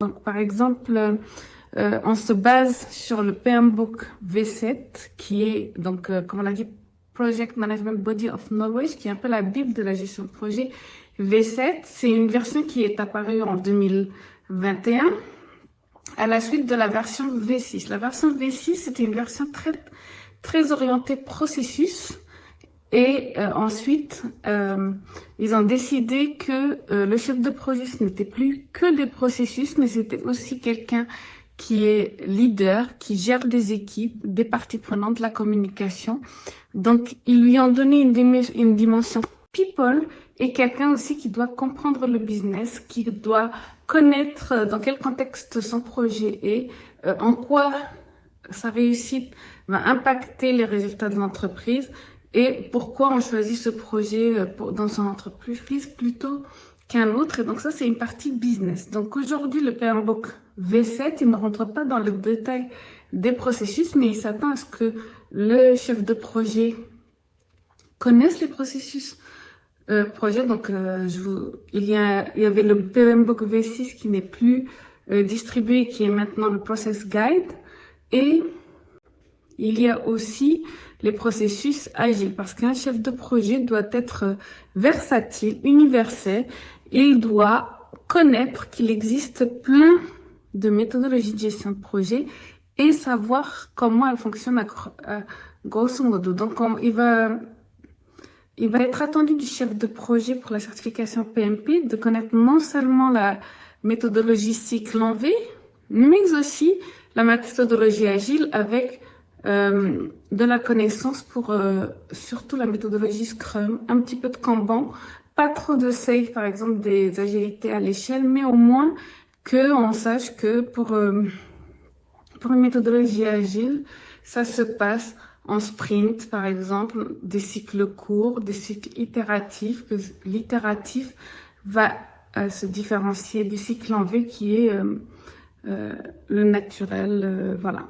Donc, par exemple, on se base sur le PMBOK V7, qui est, donc, comme on l'a dit, Project Management Body of Knowledge, qui est un peu la Bible de la gestion de projet. V7, c'est une version qui est apparue en 2021, à la suite de la version V6. La version V6, c'était une version très orientée processus. Et ensuite, ils ont décidé que le chef de projet, ce n'était plus que des processus, mais c'était aussi quelqu'un qui est leader, qui gère des équipes, des parties prenantes, de la communication. Donc, ils lui ont donné une dimension people et quelqu'un aussi qui doit comprendre le business, qui doit connaître dans quel contexte son projet est, en quoi sa réussite va impacter les résultats de l'entreprise et pourquoi on choisit ce projet dans son entreprise plutôt qu'un autre. Et donc ça, c'est une partie business. Donc aujourd'hui, le PMBOK V7, il ne rentre pas dans le détail des processus, mais il s'attend à ce que le chef de projet connaisse les processus projet. Donc il y avait le PMBOK V6 qui n'est plus distribué, qui est maintenant le Process Guide. Et il y a aussi les processus agiles, parce qu'un chef de projet doit être versatile, universel, et il doit connaître qu'il existe plein de méthodologies de gestion de projet et savoir comment elles fonctionnent grosso modo. Donc, il va être attendu du chef de projet pour la certification PMP de connaître non seulement la méthodologie cycle en V, mais aussi la méthodologie agile avec de la connaissance pour surtout la méthodologie Scrum, un petit peu de Kanban, pas trop de SAFe, par exemple des agilités à l'échelle, mais au moins qu'on sache que pour une méthodologie agile, ça se passe en sprint, par exemple, des cycles courts, des cycles itératifs, que l'itératif va se différencier du cycle en V qui est le naturel, voilà.